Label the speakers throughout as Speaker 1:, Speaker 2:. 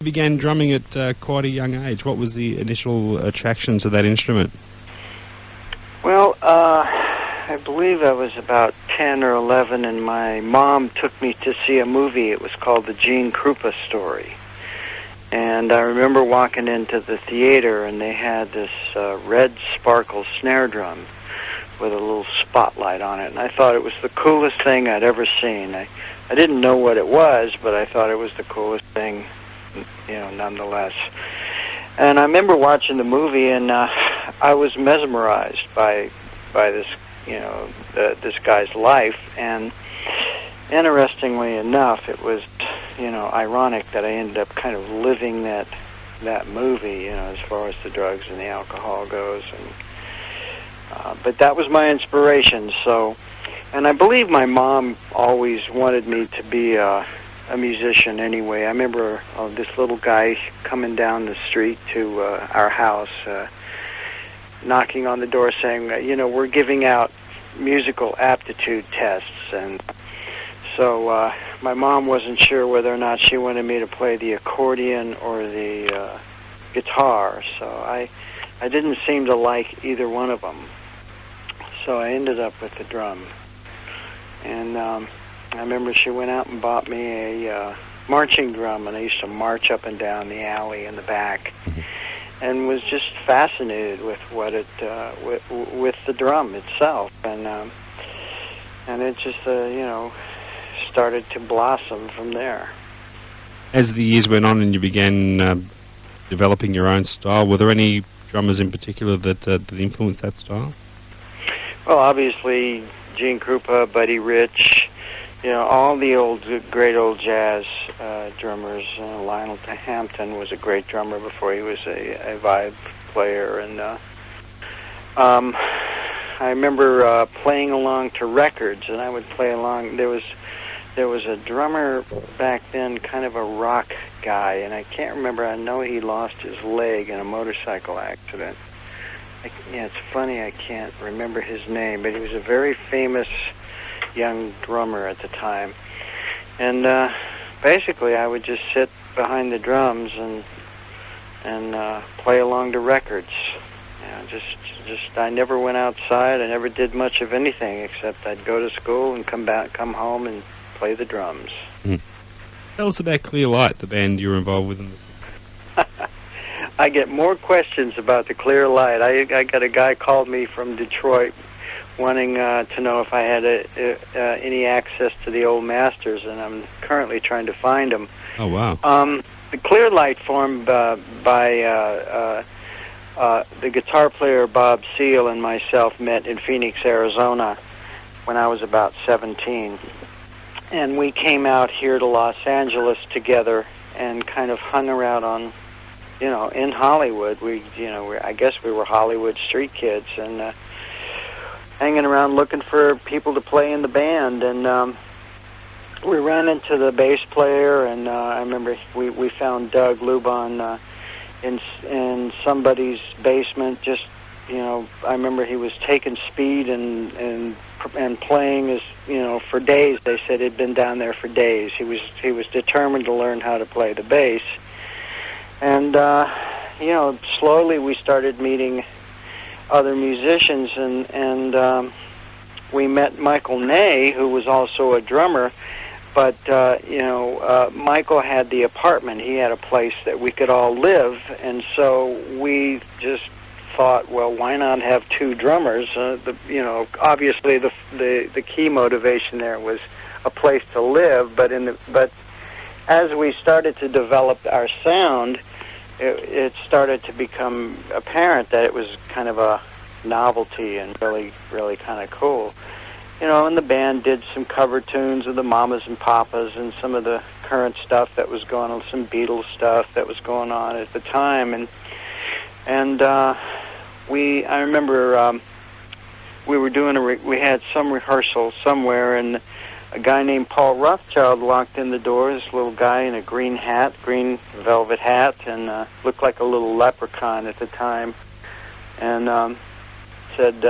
Speaker 1: You began drumming at quite a young age. What was the initial attraction to that instrument?
Speaker 2: Well, I believe I was about 10 or 11, and my mom took me to see a movie. It was called The Gene Krupa Story. And I remember walking into the theater, and they had this red sparkle snare drum with a little spotlight on it. And I thought it was the coolest thing I'd ever seen. I didn't know what it was, but I thought it was the coolest thing, nonetheless. And I remember watching the movie, and I was mesmerized by this, this guy's life. And interestingly enough, it was, ironic that I ended up kind of living that movie, as far as the drugs and the alcohol goes. And but that was my inspiration. So, and I believe my mom always wanted me to be a musician anyway. I remember this little guy coming down the street to our house, knocking on the door saying, we're giving out musical aptitude tests. And so my mom wasn't sure whether or not she wanted me to play the accordion or the guitar. So I didn't seem to like either one of them. So I ended up with the drum. And I remember she went out and bought me a marching drum, and I used to march up and down the alley in the back, and was just fascinated with what it with the drum itself, and it just started to blossom from there.
Speaker 1: As the years went on and you began developing your own style, were there any drummers in particular that influenced that style?
Speaker 2: Well, obviously Gene Krupa, Buddy Rich, all the great old jazz drummers. Lionel Hampton was a great drummer before he was a vibe player, and I remember playing along to records, and I would play along. There was a drummer back then, kind of a rock guy, and I can't remember. I know he lost his leg in a motorcycle accident. It's funny, I can't remember his name, but he was a very famous young drummer at the time. And basically I would just sit behind the drums and play along to records. Just I never went outside. I never did much of anything except I'd go to school and come home and play the drums.
Speaker 1: Tell us about Clear Light, the band you were involved with in this.
Speaker 2: I get more questions about the Clear Light. I got a guy called me from Detroit wanting to know if I had any access to the old masters, and I'm currently trying to find them.
Speaker 1: Oh, wow.
Speaker 2: The Clear Light formed by the guitar player Bob Seal and myself met in Phoenix, Arizona when I was about 17. And we came out here to Los Angeles together and kind of hung around on, in Hollywood. I guess we were Hollywood street kids, and hanging around looking for people to play in the band. And we ran into the bass player, and I remember we found Doug Lubon in somebody's basement. Just, I remember he was taking speed and playing as, for days. They said he'd been down there for days. He was determined to learn how to play the bass. And slowly we started meeting other musicians, and we met Michael Ney, who was also a drummer. But Michael had the apartment. He had a place that we could all live, and so we just thought, well, why not have two drummers? Obviously the key motivation there was a place to live. But as we started to develop our sound, it started to become apparent that it was kind of a novelty and really, really kind of cool. And the band did some cover tunes of the Mamas and Papas and some of the current stuff that was going on, some Beatles stuff that was going on at the time. And I remember we were we had some rehearsal somewhere, and a guy named Paul Rothschild walked in the door, this little guy in a green velvet hat, and looked like a little leprechaun at the time, and said,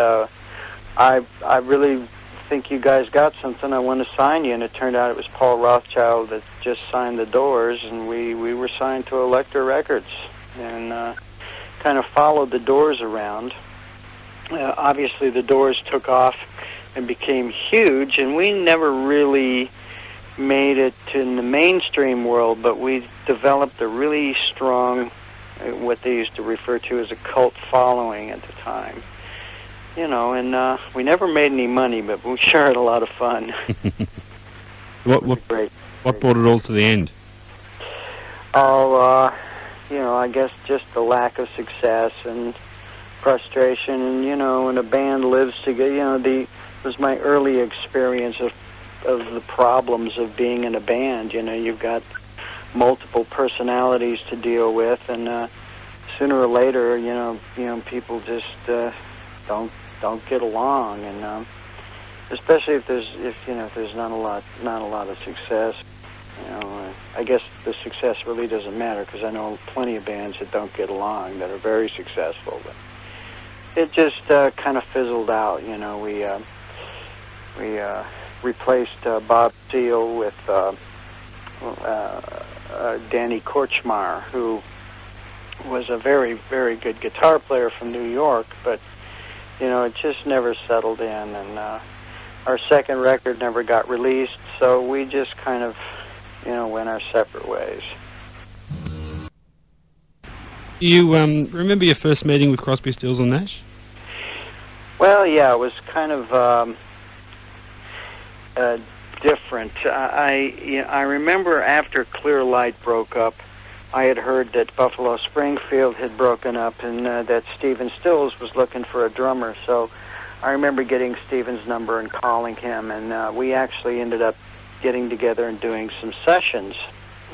Speaker 2: I really think you guys got something. I want to sign you. And it turned out it was Paul Rothschild that just signed the Doors, and we were signed to Elektra Records, and kind of followed the Doors around. Obviously, the Doors took off and became huge, and we never really made it in the mainstream world, but we developed a really strong, what they used to refer to as a cult following at the time. You know, and we never made any money, but we sure had a lot of fun.
Speaker 1: What brought it all to the end?
Speaker 2: Oh, you know, I guess just the lack of success and frustration, and you know, when a band lives together, you know, it was my early experience of the problems of being in a band. You know, you've got multiple personalities to deal with, and sooner or later, you know, people just don't get along, and especially if there's not a lot of success. You know, I guess the success really doesn't matter, because I know plenty of bands that don't get along that are very successful, but it just kind of fizzled out. You know, we replaced Bob Seale with Danny Korchmar, who was a very, very good guitar player from New York, but you know, it just never settled in, and our second record never got released, so we just kind of, you know, went our separate ways.
Speaker 1: You remember your first meeting with Crosby, Stills and Nash?
Speaker 2: Well, yeah, it was kind of different. I remember after Clear Light broke up, I had heard that Buffalo Springfield had broken up, and that Stephen Stills was looking for a drummer. So I remember getting Stephen's number and calling him, and we actually ended up getting together and doing some sessions.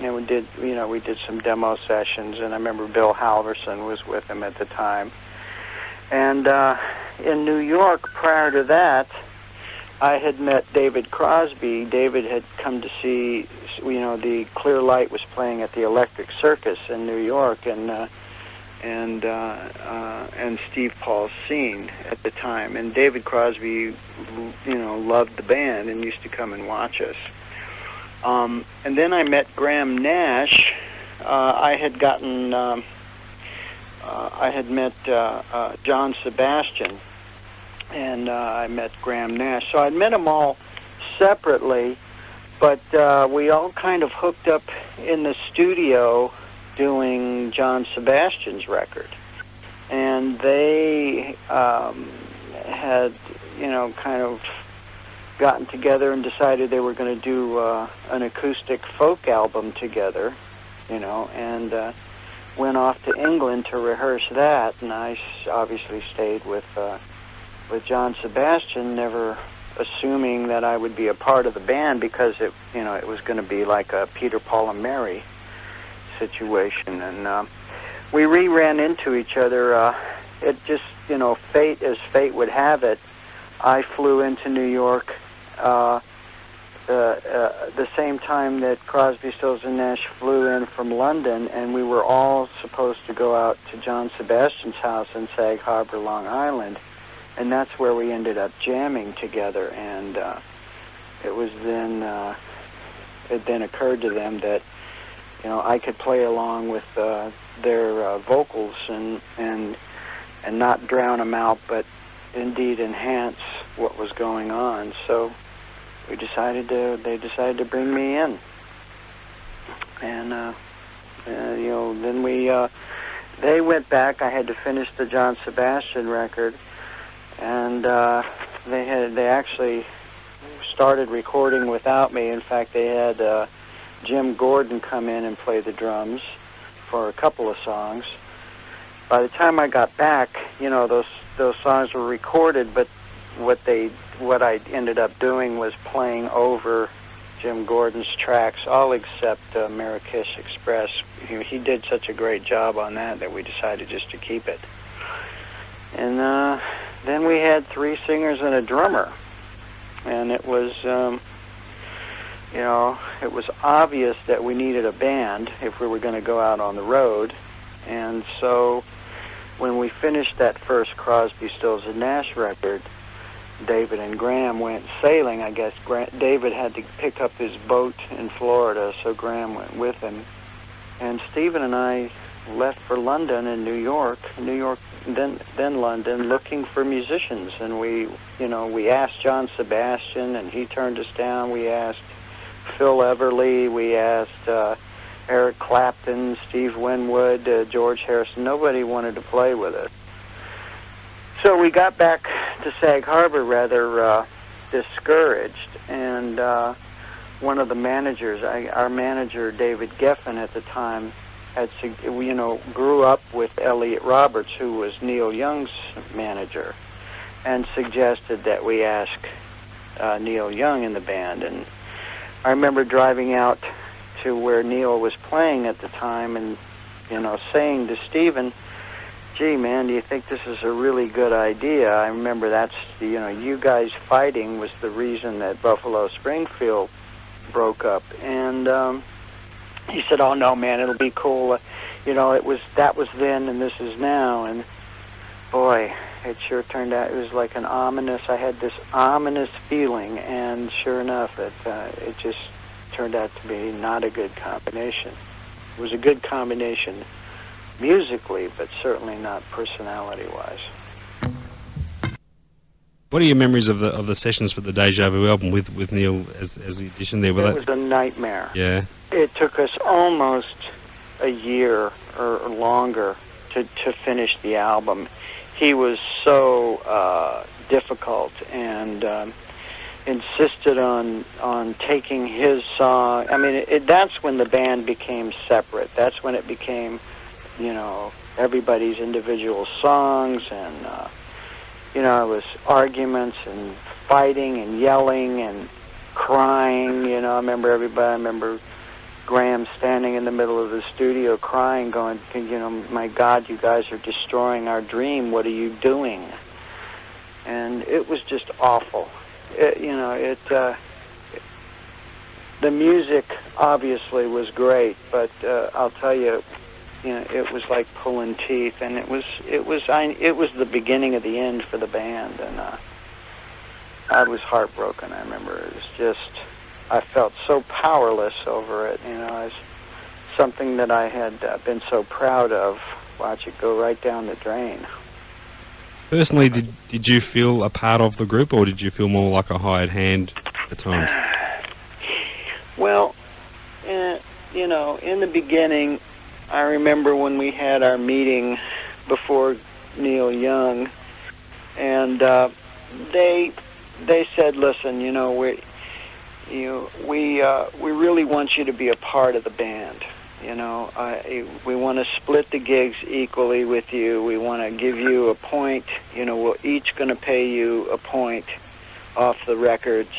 Speaker 2: And we did some demo sessions, and I remember Bill Halverson was with him at the time. And in New York, prior to that, I had met David Crosby. David had come to see, you know, the Clear Light was playing at the Electric Circus in New York, and Steve Paul's scene at the time. And David Crosby, you know, loved the band and used to come and watch us. And then I met Graham Nash. I had met John Sebastian, and I met Graham Nash. So I'd met them all separately, but we all kind of hooked up in the studio doing John Sebastian's record. And they had, you know, kind of gotten together and decided they were going to do an acoustic folk album together, you know, and went off to England to rehearse that. And I obviously stayed with John Sebastian, never assuming that I would be a part of the band, because it was going to be like a Peter, Paul, and Mary situation. And we ran into each other. It just, you know, fate as fate would have it, I flew into New York the same time that Crosby, Stills and Nash flew in from London, and we were all supposed to go out to John Sebastian's house in Sag Harbor, Long Island, and that's where we ended up jamming together. And it was then it then occurred to them that, you know, I could play along with their vocals and not drown them out, but indeed enhance what was going on. So they decided to bring me in, and you know, then they went back. I had to finish the John Sebastian record, and they actually started recording without me. In fact, they had Jim Gordon come in and play the drums for a couple of songs. By the time I got back, you know, those songs were recorded, but what I ended up doing was playing over Jim Gordon's tracks, all except Marrakesh Express. He did such a great job on that we decided just to keep it. And then we had 3 singers and a drummer, and it was, you know, it was obvious that we needed a band if we were going to go out on the road. And so when we finished that first Crosby, Stills and Nash record, David and Graham went sailing. I guess David had to pick up his boat in Florida, so Graham went with him. And Stephen and I left for London and New York, then London, looking for musicians. And we asked John Sebastian, and he turned us down. We asked Phil Everly. We asked Eric Clapton, Steve Winwood, George Harrison. Nobody wanted to play with us. So we got back to Sag Harbor rather discouraged, and one of the managers, our manager David Geffen at the time, grew up with Elliot Roberts, who was Neil Young's manager, and suggested that we ask Neil Young in the band. And I remember driving out to where Neil was playing at the time, and saying to Stephen, "Gee, man, do you think this is a really good idea?" I remember you guys fighting was the reason that Buffalo Springfield broke up. And he said, "Oh no, man, it'll be cool. That was then, and this is now." And boy, it sure turned out it was like I had this ominous feeling, and sure enough, it just turned out to be not a good combination. It was a good combination musically, but certainly not personality-wise.
Speaker 1: What are your memories of the sessions for the Deja Vu album with Neil as the addition there?
Speaker 2: It was a nightmare.
Speaker 1: Yeah.
Speaker 2: It took us almost a year or longer to finish the album. He was so difficult and insisted on taking his song. I mean, that's when the band became separate. That's when it became, everybody's individual songs, and it was arguments and fighting and yelling and crying. I remember Graham standing in the middle of the studio crying, going, "My God, you guys are destroying our dream. What are you doing?" And it was just awful. The music obviously was great, but I'll tell you, it was like pulling teeth, and it was the beginning of the end for the band, and I was heartbroken. I remember it was just, I felt so powerless over it. As something that I had been so proud of, watch it go right down the drain.
Speaker 1: Personally, did you feel a part of the group, or did you feel more like a hired hand at times?
Speaker 2: Well, in the beginning, I remember when we had our meeting before Neil Young, and they said, "Listen, we really want you to be a part of the band. We want to split the gigs equally with you. We want to give you a point. We're each going to pay you a point off the records.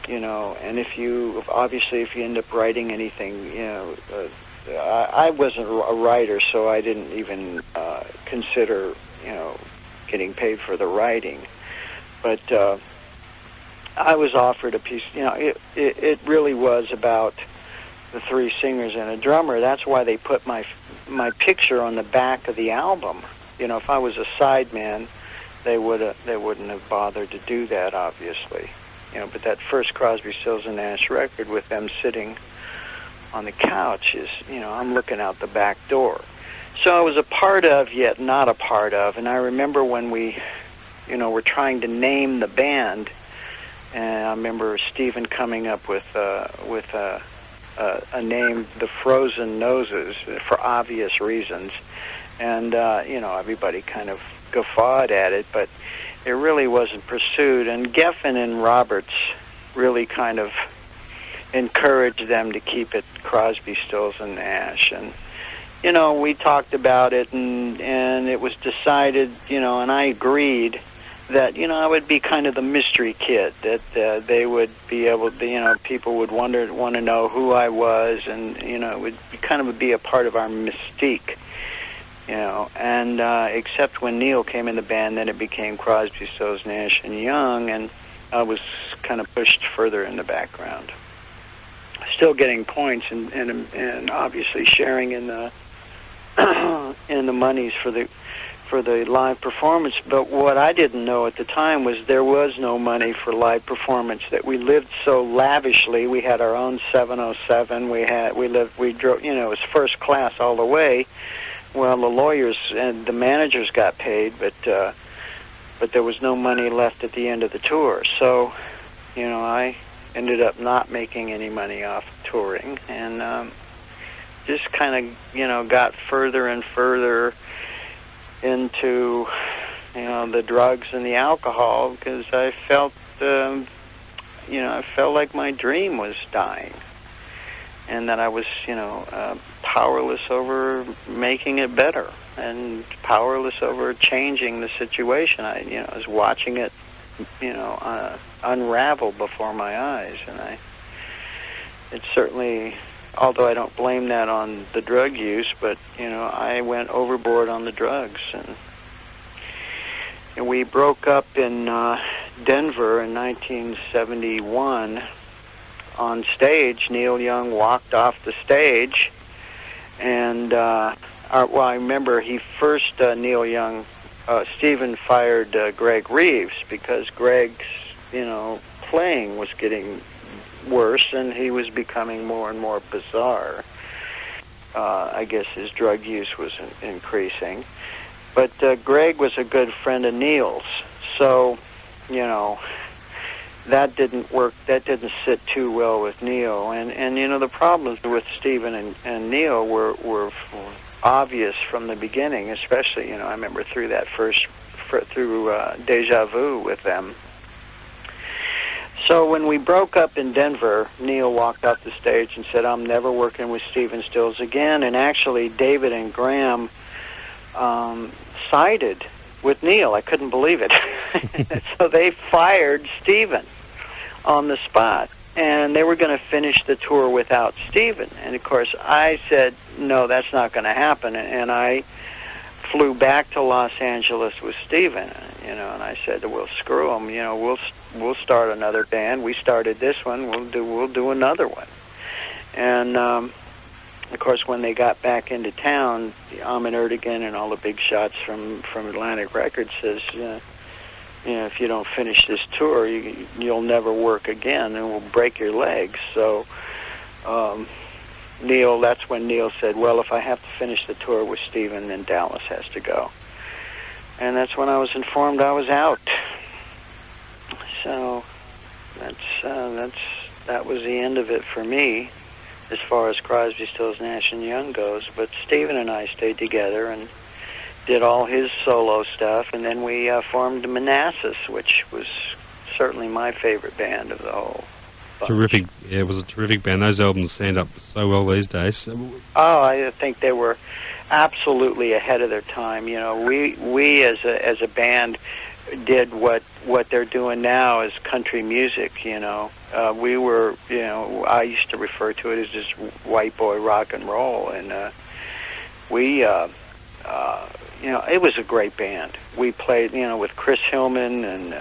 Speaker 2: And if you end up writing anything, I wasn't a writer, so I didn't even consider, getting paid for the writing. But I was offered a piece. It really was about the three singers and a drummer. That's why they put my picture on the back of the album. If I was a sideman, they wouldn't have bothered to do that, obviously. But that first Crosby, Stills and Nash record with them sitting on the couch is, I'm looking out the back door. So I was a part of, yet not a part of. And I remember when we, were trying to name the band, and I remember Stephen coming up with a name, the Frozen Noses, for obvious reasons. And, everybody kind of guffawed at it, but it really wasn't pursued. And Geffen and Roberts really kind of encouraged them to keep it Crosby, Stills, and Nash. And, we talked about it, and it was decided, and I agreed that, I would be kind of the mystery kid, that they would be able to, people would want to know who I was, and, it would be a part of our mystique. And except when Neil came in the band, then it became Crosby, Stills, Nash, and Young, and I was kind of pushed further in the background. Still getting points and obviously sharing in the in the monies for for the live performance. But what I didn't know at the time was there was no money for live performance. That we lived so lavishly. We had our own 707. We drove. It was first class all the way. Well, the lawyers and the managers got paid, but there was no money left at the end of the tour. So, I ended up not making any money off touring, and just kind of, got further and further into, the drugs and the alcohol, because I felt, I felt like my dream was dying, and that I was, powerless over making it better, and powerless over changing the situation. I was watching it, unravel before my eyes, and it certainly, although I don't blame that on the drug use, but, I went overboard on the drugs. And we broke up in Denver in 1971 on stage. Neil Young walked off the stage, and, I remember Neil Young, Stephen fired Greg Reeves because Greg's, playing was getting worse, and he was becoming more and more bizarre. I guess his drug use was increasing. But Greg was a good friend of Neil's, so, that didn't work. That didn't sit too well with Neil. And the problems with Stephen and Neil were obvious from the beginning, especially, I remember through Deja Vu with them. So when we broke up in Denver, Neil walked off the stage and said, "I'm never working with Stephen Stills again." And actually, David and Graham sided with Neil. I couldn't believe it. So they fired Stephen on the spot, and they were going to finish the tour without Stephen. And of course, I said, "No, that's not going to happen." And I flew back to Los Angeles with Stephen, and I said, "Well, screw him. We'll start another band. We started this one. We'll do another one." And of course, when they got back into town, Ahmet Ertegun and all the big shots from Atlantic Records says, "If you don't finish this tour, you'll never work again, and we'll break your legs." So that's when Neil said, "Well, if I have to finish the tour with Stephen, then Dallas has to go." And that's when I was informed I was out. So that was the end of it for me, as far as Crosby, Stills, Nash and Young goes. But Stephen and I stayed together and did all his solo stuff, and then we formed Manassas, which was certainly my favorite band of the whole bunch.
Speaker 1: Terrific. Yeah, it was a terrific band. Those albums stand up so well these days.
Speaker 2: Oh, I think they were absolutely ahead of their time. We as a band did what they're doing now as country music. We were, I used to refer to it as just white boy rock and roll, and we, it was a great band. We played, with Chris Hillman and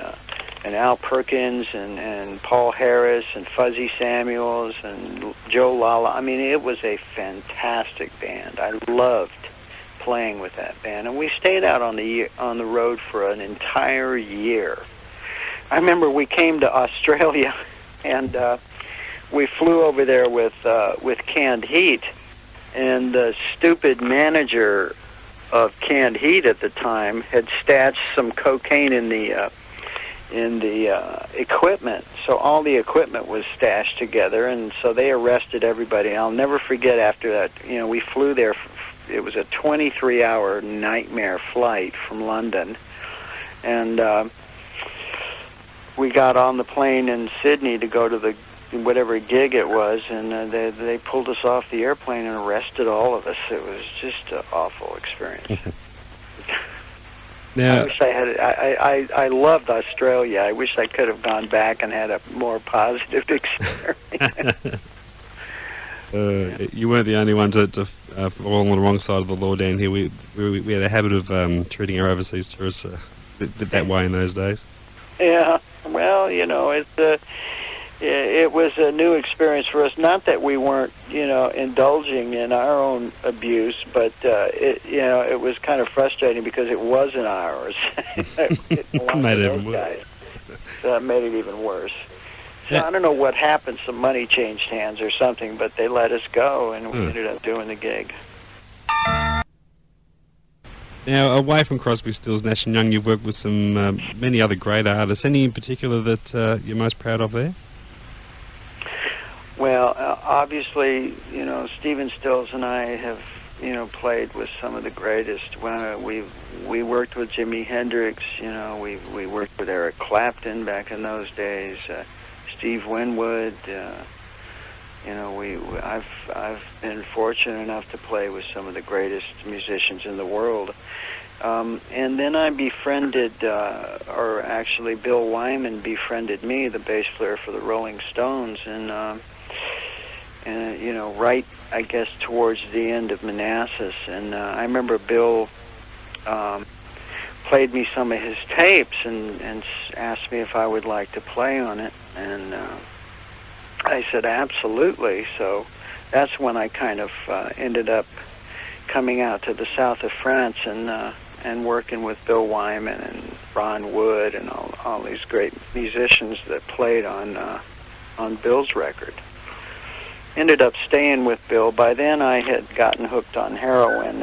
Speaker 2: Al Perkins and Paul Harris and Fuzzy Samuels and Joe Lala. I mean, it was a fantastic band. I loved playing with that band, and we stayed out on the road for an entire year. I remember we came to Australia, and we flew over there with Canned Heat, and the stupid manager of Canned Heat at the time had stashed some cocaine in the equipment. So all the equipment was stashed together, and so they arrested everybody. I'll never forget after that, we flew there. It was a 23-hour nightmare flight from London, and we got on the plane in Sydney to go to the whatever gig it was, and they pulled us off the airplane and arrested all of us. It was just an awful experience.
Speaker 1: Now,
Speaker 2: I wish I had. I loved Australia. I wish I could have gone back and had a more positive experience.
Speaker 1: You weren't the only one to fall on the wrong side of the law down here. We had a habit of treating our overseas tourists that way in those days.
Speaker 2: Yeah, well, it's it was a new experience for us. Not that we weren't, indulging in our own abuse, but it was kind of frustrating because it wasn't ours. It belonged
Speaker 1: Made
Speaker 2: to
Speaker 1: it
Speaker 2: those
Speaker 1: even
Speaker 2: guys. So it made it even worse. So
Speaker 1: Yeah.
Speaker 2: I don't know what happened. Some money changed hands or something, but they let us go, and we ended up doing the gig.
Speaker 1: Now, away from Crosby, Stills, Nash Young, you've worked with some many other great artists. Any in particular that you're most proud of there?
Speaker 2: Well, obviously, Stephen Stills and I have, played with some of the greatest. We worked with Jimi Hendrix. We worked with Eric Clapton back in those days. Steve Winwood. I've been fortunate enough to play with some of the greatest musicians in the world. And then I befriended, or actually Bill Wyman befriended me, the bass player for the Rolling Stones, and right, I guess, towards the end of Manassas. And I remember Bill played me some of his tapes and asked me if I would like to play on it. And I said, absolutely. So that's when I kind of ended up coming out to the south of France and working with Bill Wyman and Ron Wood and all these great musicians that played on Bill's record. Ended up staying with Bill. By then I had gotten hooked on heroin,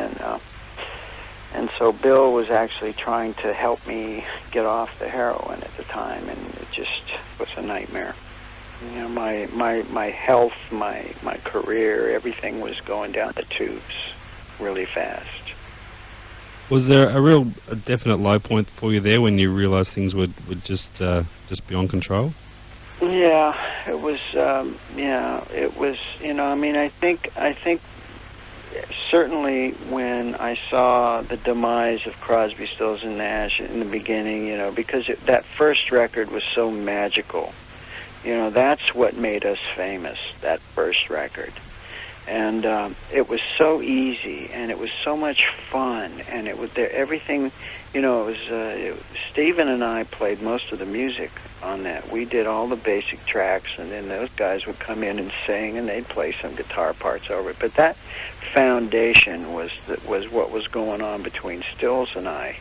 Speaker 2: and so Bill was actually trying to help me get off the heroin at the time, and it just was a nightmare. My health, my career, everything was going down the tubes really fast.
Speaker 1: Was there a definite low point for you there when you realised things would just beyond control?
Speaker 2: Yeah, it was. It was. I think certainly when I saw the demise of Crosby, Stills, and Nash in the beginning, because that first record was so magical. That's what made us famous. That first record. And it was so easy, and it was so much fun, and it was everything. Stephen and I played most of the music on that. We did all the basic tracks, and then those guys would come in and sing, and they'd play some guitar parts over it. But that foundation was what was going on between Stills and I.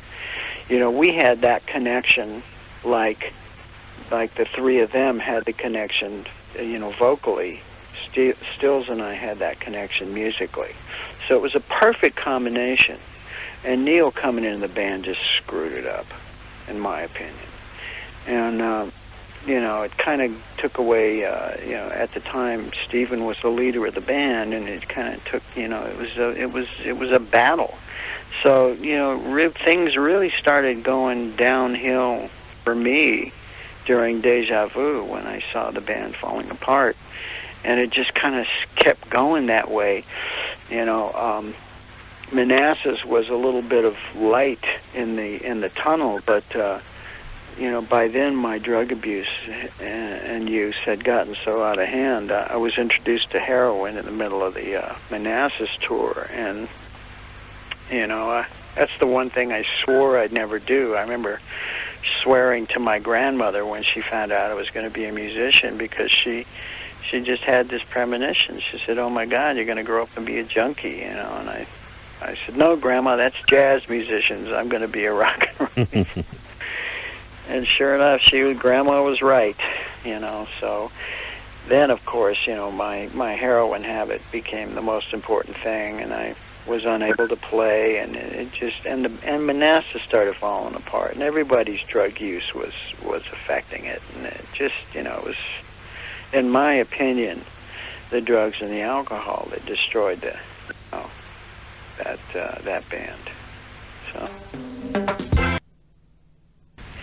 Speaker 2: We had that connection, like the three of them had the connection, vocally. Stills and I had that connection musically. So it was a perfect combination. And Neil coming into the band just screwed it up, in my opinion. And, it kind of took away, at the time, Stephen was the leader of the band, and it kind of took, it was a battle. So, things really started going downhill for me during Deja Vu when I saw the band falling apart. And it just kind of kept going that way. Manassas was a little bit of light in the tunnel, but by then my drug abuse and use had gotten so out of hand. I was introduced to heroin in the middle of the Manassas tour, and that's the one thing I swore I'd never do. I remember swearing to my grandmother when she found out I was going to be a musician, because she just had this premonition. She said, "Oh my God, you're going to grow up and be a junkie," And I said, "No, Grandma, that's jazz musicians. I'm going to be a rock and roll." And sure enough, Grandma was right. So then, of course, my heroin habit became the most important thing, and I was unable to play, and and Manassas started falling apart, and everybody's drug use was affecting it, and it just, it was, in my opinion, the drugs and the alcohol that destroyed that band. So.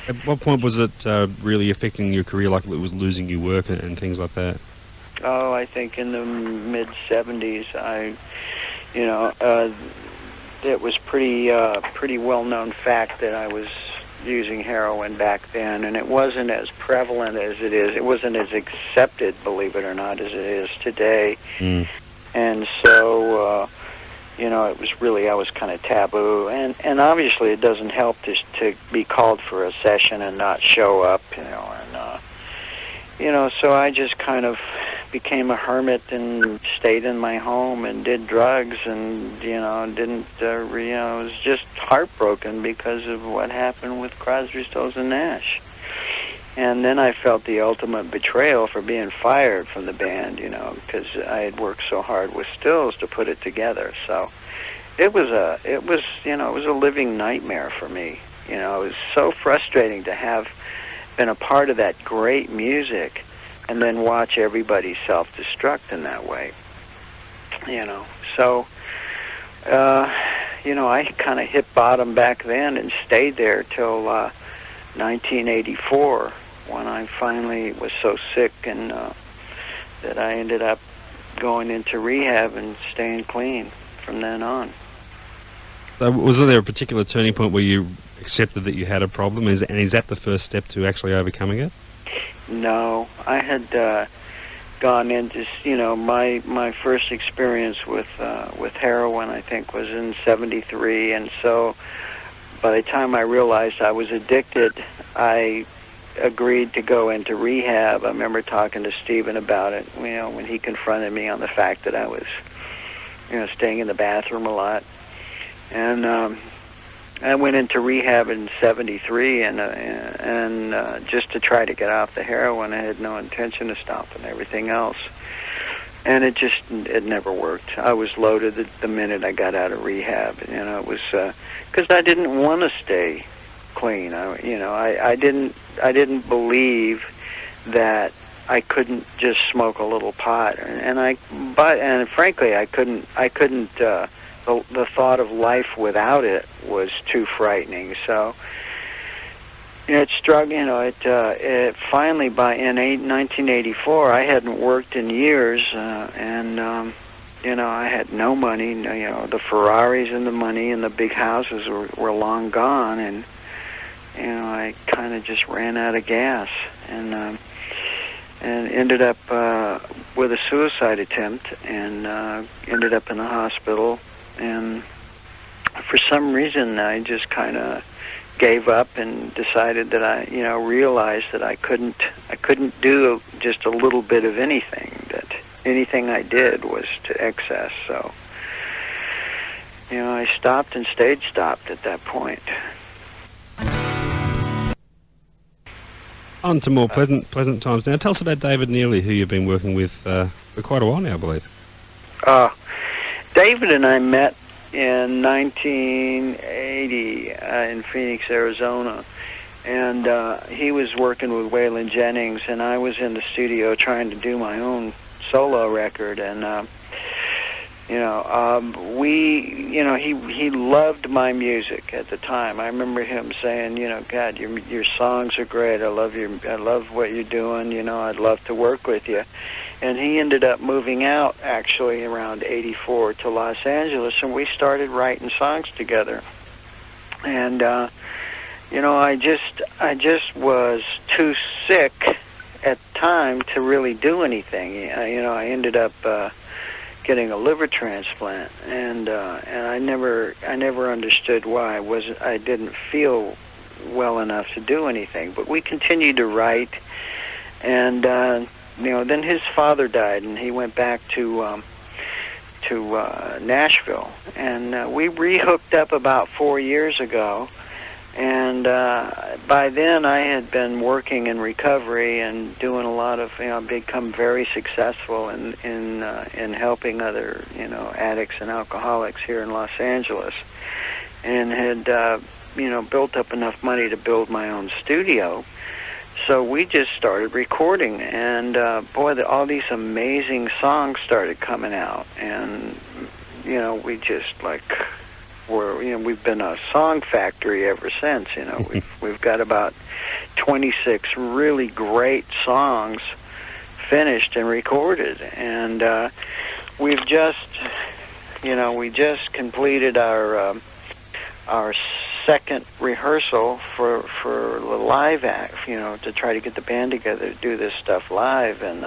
Speaker 1: At what point was it really affecting your career, like it was losing your work and things like that?
Speaker 2: Oh, I think in the mid-'70s, it was pretty well-known fact that I was using heroin back then, and it wasn't as prevalent as it is. It wasn't as accepted, believe it or not, as it is today.
Speaker 1: Mm.
Speaker 2: And so, it was really, I was kind of taboo. And obviously it doesn't help to be called for a session and not show up, So I just kind of became a hermit and stayed in my home and did drugs and, didn't, was just heartbroken because of what happened with Crosby, Stills, and Nash. And then I felt the ultimate betrayal for being fired from the band, because I had worked so hard with Stills to put it together. So it was a living nightmare for me. It was so frustrating to have been a part of that great music and then watch everybody self-destruct in that way. So, I kind of hit bottom back then and stayed there till 1984 when I finally was so sick and that I ended up going into rehab and staying clean from then on.
Speaker 1: So was there a particular turning point where you accepted that you had a problem? Is that the first step to actually overcoming it?
Speaker 2: No, I had gone into, my first experience with heroin, I think, was in '73, and so by the time I realized I was addicted, I agreed to go into rehab. I remember talking to Stephen about it, when he confronted me on the fact that I was, staying in the bathroom a lot. And I went into rehab in '73, and just to try to get off the heroin. I had no intention of stopping everything else, and it never worked. I was loaded the minute I got out of rehab. It was because I didn't want to stay clean. I didn't believe that I couldn't just smoke a little pot, and frankly, I couldn't. The thought of life without it was too frightening. So it struck. It finally, in 1984, I hadn't worked in years, and I had no money. The Ferraris and the money and the big houses were long gone, and I kind of just ran out of gas, and ended up with a suicide attempt, and ended up in the hospital. And for some reason, I just kind of gave up and decided that I realized that I couldn't do just a little bit of anything. That anything I did was to excess. So, I stopped and stayed stopped at that point.
Speaker 1: On to more pleasant times now. Tell us about David Neely, who you've been working with for quite a while now, I believe.
Speaker 2: David and I met in 1980 in Phoenix, Arizona, and he was working with Waylon Jennings, and I was in the studio trying to do my own solo record, and he loved my music at the time. I remember him saying, God, your songs are great. I love what you're doing. I'd love to work with you. And he ended up moving out, actually, around '84 to Los Angeles, and we started writing songs together. And, I just was too sick at the time to really do anything. I ended up getting a liver transplant, and I never understood why I didn't feel well enough to do anything. But we continued to write, and then his father died, and he went back to Nashville, and we rehooked up about 4 years ago. And by then, I had been working in recovery and doing a lot of, become very successful in helping other, addicts and alcoholics here in Los Angeles, and had, built up enough money to build my own studio. So we just started recording, and all these amazing songs started coming out, and we just we've been a song factory ever since. We've got about 26 really great songs finished and recorded, and we just completed our second rehearsal for the live act, to try to get the band together to do this stuff live, and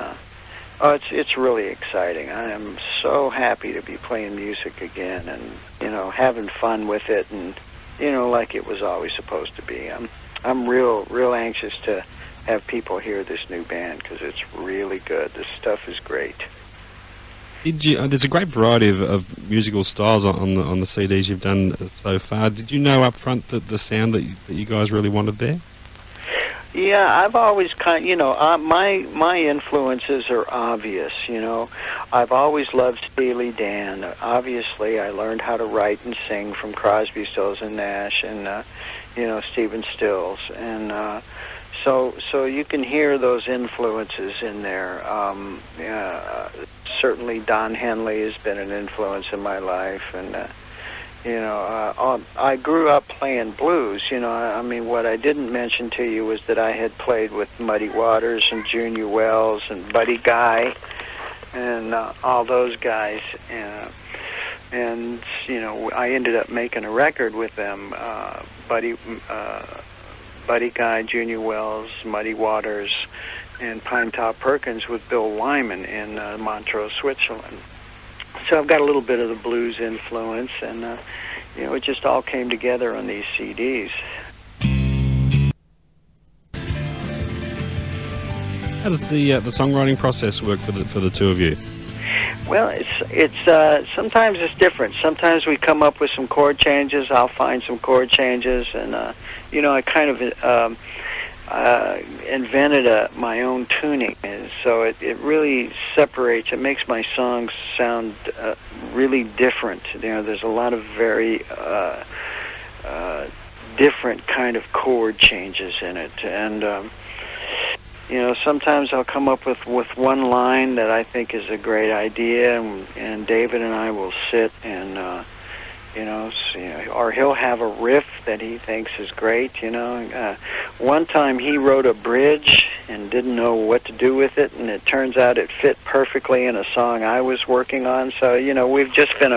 Speaker 2: it's really exciting. I am so happy to be playing music again, and having fun with it, and like it was always supposed to be. I'm real anxious to have people hear this new band, because it's really good. This stuff is great.
Speaker 1: Did you? There's a great variety of musical styles on the CDs you've done so far. Did you know up front that the sound that you guys really wanted there?
Speaker 2: Yeah, I've always my influences are obvious. I've always loved Steely Dan. Obviously, I learned how to write and sing from Crosby, Stills, and Nash, and Stephen Stills, and so you can hear those influences in there. Certainly, Don Henley has been an influence in my life, and I grew up playing blues. I mean, what I didn't mention to you was that I had played with Muddy Waters and Junior Wells and Buddy Guy and all those guys. And I ended up making a record with them, Buddy Guy, Junior Wells, Muddy Waters, and Pinetop Perkins with Bill Wyman in Montreux, Switzerland. So I've got a little bit of the blues influence, and it just all came together on these CDs.
Speaker 1: How does the songwriting process work for the two of you?
Speaker 2: Well, it's sometimes it's different. Sometimes we come up with some chord changes. I'll find some chord changes, and I kind of invented my own tuning, and so it really separates. It makes my songs sound really different. There's a lot of very different kind of chord changes in it, and sometimes I'll come up with one line that I think is a great idea, and David and I will sit and or he'll have a riff that he thinks is great. One time he wrote a bridge and didn't know what to do with it, and it turns out it fit perfectly in a song I was working on. So we've just been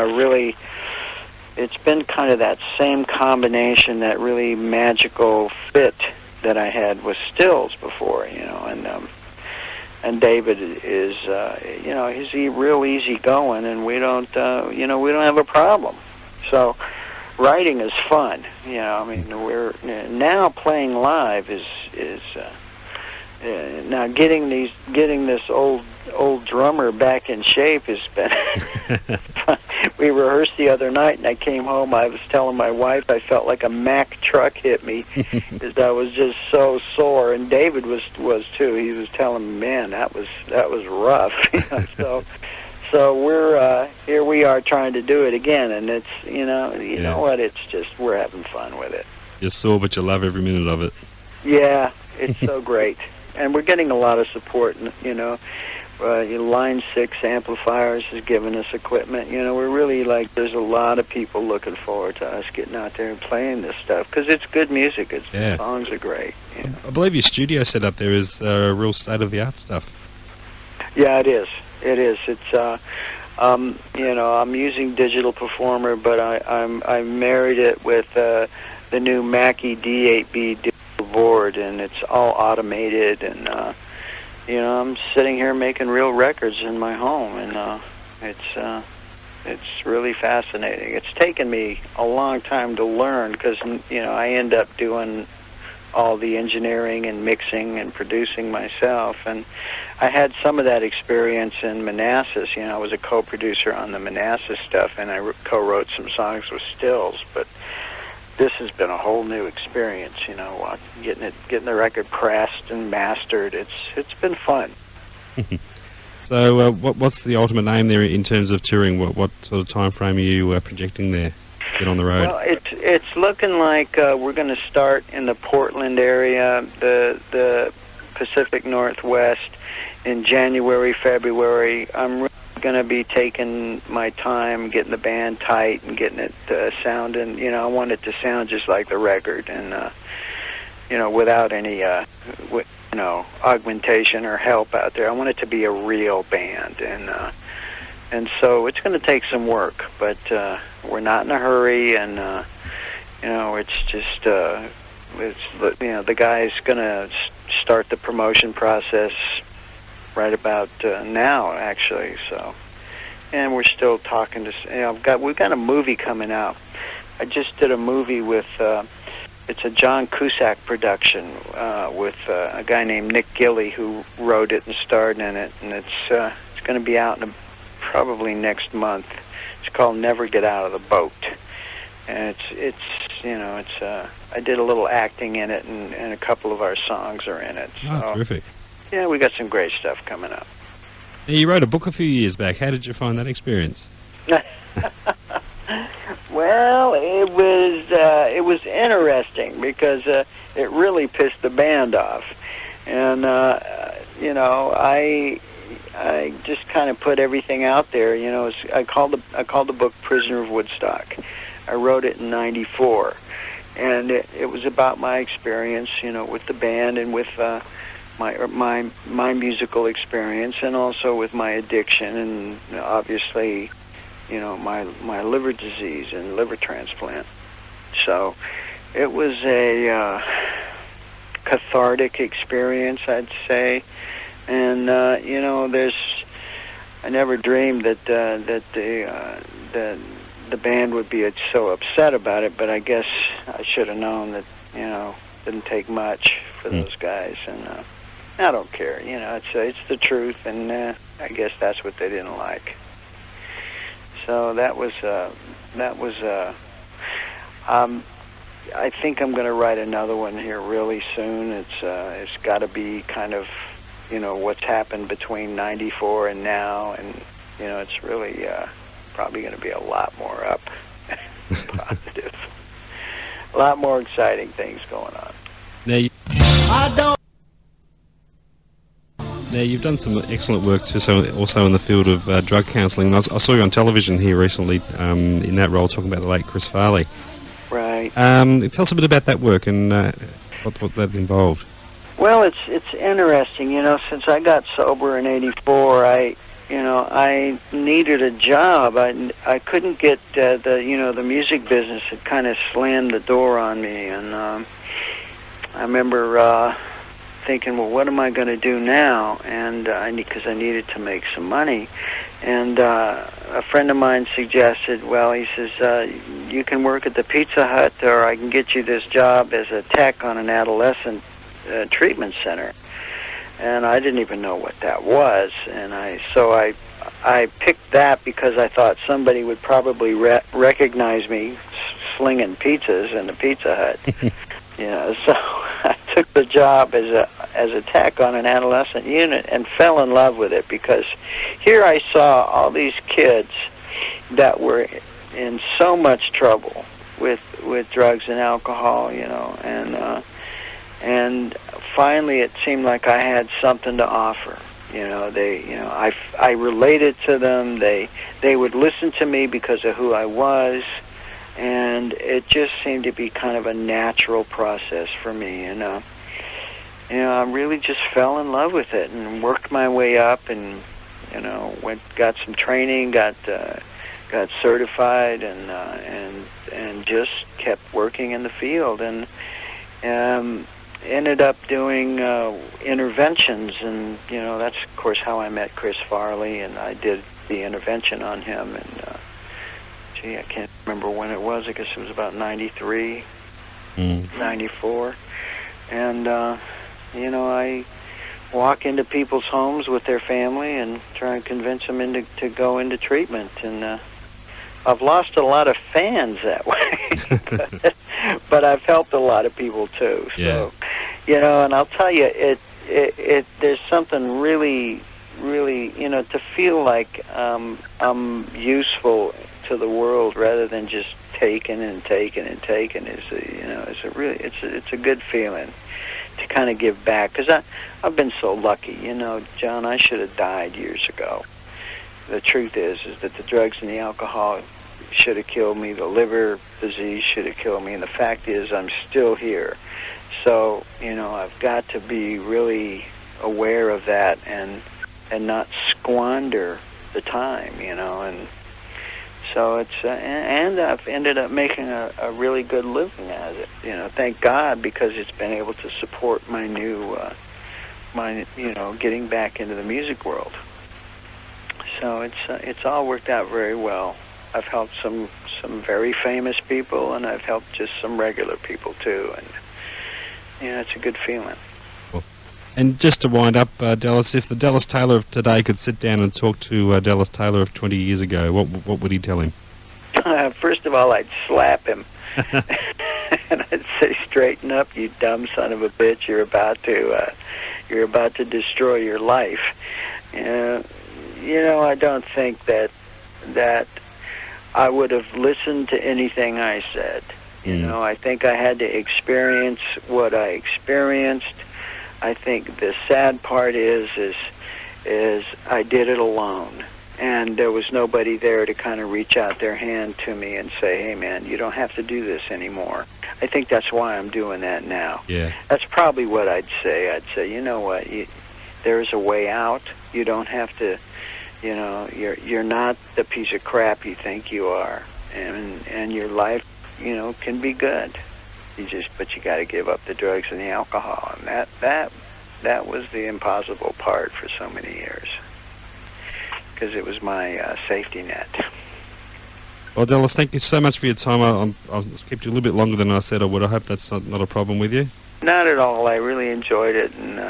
Speaker 2: it's been kind of that same combination, that really magical fit that I had with Stills before, and David is he's real easy going, and we don't have a problem. So writing is fun. We're now playing live is now getting this old drummer back in shape has been fun. We rehearsed the other night, and I came home. I was telling my wife I felt like a Mack truck hit me because I was just so sore, and David was too. He was telling me, man, that was rough. So we're here. We are trying to do it again, and it's know what? It's just we're having fun with it.
Speaker 1: You're sore, but you love every minute of it.
Speaker 2: Yeah, it's so great, and we're getting a lot of support. Line 6 Amplifiers has given us equipment. We're really there's a lot of people looking forward to us getting out there and playing this stuff because it's good music. The songs are great.
Speaker 1: I believe your studio setup there is real state-of-the-art stuff.
Speaker 2: Yeah, it is. It is. It's I'm using Digital Performer, but I married it with the new Mackie D8B digital board, and it's all automated, and I'm sitting here making real records in my home, and it's really fascinating. It's taken me a long time to learn because I end up doing all the engineering and mixing and producing myself, and I had some of that experience in Manassas. I was a co-producer on the Manassas stuff, and I co-wrote some songs with Stills, but this has been a whole new experience, getting the record pressed and mastered. It's been fun.
Speaker 1: So what's the ultimate aim there in terms of touring? What sort of time frame are you projecting there? Get on the road.
Speaker 2: Well, it's looking like we're going to start in the Portland area, the Pacific Northwest, in January, February. I'm really going to be taking my time, getting the band tight and getting it sounding. I want it to sound just like the record, and without any augmentation or help out there. I want it to be a real band, and so it's going to take some work, but we're not in a hurry, and it's just the guy's going to start the promotion process right about now, actually. So, and we're still talking to. We've got a movie coming out. I just did a movie with it's a John Cusack production with a guy named Nick Gilley who wrote it and starred in it, and it's going to be out probably next month. It's called Never Get Out of the Boat, and I did a little acting in it, and a couple of our songs are in it. So,
Speaker 1: oh, terrific.
Speaker 2: Yeah, we got some great stuff coming up.
Speaker 1: Now, you wrote a book a few years back. How did you find that experience?
Speaker 2: Well, it was interesting because it really pissed the band off, and I just kind of put everything out there. I called the book "Prisoner of Woodstock." I wrote it in '94, and it was about my experience, with the band and with my musical experience, and also with my addiction, and obviously, my liver disease and liver transplant. So it was a cathartic experience, I'd say. And I never dreamed that the band would be so upset about it, but I guess I should have known that, it didn't take much for those guys, and I don't care. It's the truth, and I guess that's what they didn't like. So that was I think I'm going to write another one here really soon. It's got to be kind of, what's happened between '94 and now, and it's really probably going to be a lot more up, positive, a lot more exciting things going on.
Speaker 1: Now, you've done some excellent work also in the field of drug counselling. I saw you on television here recently in that role talking about the late Chris Farley.
Speaker 2: Right.
Speaker 1: Tell us a bit about that work and what that involved.
Speaker 2: Well, it's interesting. Since I got sober in '84, I needed a job. I couldn't get the music business had kind of slammed the door on me, and I remember thinking, well, what am I going to do now? And because I needed to make some money, and a friend of mine suggested, well, he says, you can work at the Pizza Hut, or I can get you this job as a tech on an adolescent treatment center. And I didn't even know what that was, and I picked that because I thought somebody would probably recognize me slinging pizzas in the Pizza Hut. So I took the job as a tech on an adolescent unit and fell in love with it, because here I saw all these kids that were in so much trouble with drugs and alcohol, and finally it seemed like I had something to offer. I related to them. They would listen to me because of who I was. And it just seemed to be kind of a natural process for me, and I really just fell in love with it and worked my way up, and got some training, got certified, and just kept working in the field, and ended up doing interventions, and that's of course how I met Chris Farley, and I did the intervention on him, and I can't remember when it was. I guess it was about 93, 94. And, I walk into people's homes with their family and try and convince them to go into treatment. And I've lost a lot of fans that way. but I've helped a lot of people, too. So, and I'll tell you, there's something really, really, to feel like I'm useful to the world rather than just taking and taking and taking it's a good feeling to kind of give back, because I've been so lucky, John. I should have died years ago. The truth is that the drugs and the alcohol should have killed me. The liver disease should have killed me, and the fact is I'm still here. So I've got to be really aware of that and not squander the time, and so it's and I've ended up making a really good living at it. Thank God, because it's been able to support my new, getting back into the music world. So it's all worked out very well. I've helped some very famous people, and I've helped just some regular people too, and it's a good feeling.
Speaker 1: Cool. And just to wind up, Dallas, if the Dallas Taylor of today could sit down and talk to Dallas Taylor of 20 years ago, what would he tell him?
Speaker 2: First of all, I'd slap him. And I'd say, "Straighten up, you dumb son of a bitch! You're about to destroy your life." I don't think that I would have listened to anything I said. I think I had to experience what I experienced. I think the sad part is I did it alone. And there was nobody there to kind of reach out their hand to me and say, "Hey, man, you don't have to do this anymore." I think that's why I'm doing that now.
Speaker 1: Yeah.
Speaker 2: That's probably what I'd say. I'd say, you know what, there's a way out. You don't have to, you're not the piece of crap you think you are. And your life, can be good. But you got to give up the drugs and the alcohol. And that was the impossible part for so many years. Because it was my safety net.
Speaker 1: Well, Dallas, thank you so much for your time. I'll keep you a little bit longer than I said I would. I hope that's not a problem with you.
Speaker 2: Not at all. I really enjoyed it, and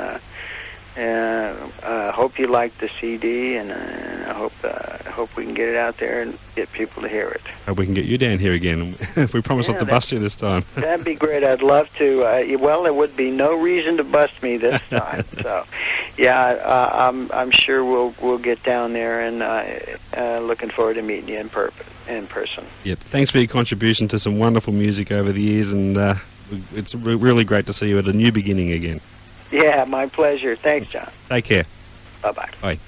Speaker 2: I hope you liked the CD, and I hope we can get it out there and get people to hear it.
Speaker 1: Hope we can get you down here again. We promise not to bust you this time.
Speaker 2: That'd be great. I'd love to. Well, there would be no reason to bust me this time. So, I'm sure we'll get down there, and looking forward to meeting you in person.
Speaker 1: Yep. Thanks for your contribution to some wonderful music over the years, and it's really great to see you at a new beginning again.
Speaker 2: Yeah, my pleasure. Thanks, John.
Speaker 1: Take care.
Speaker 2: Bye-bye.
Speaker 1: Bye.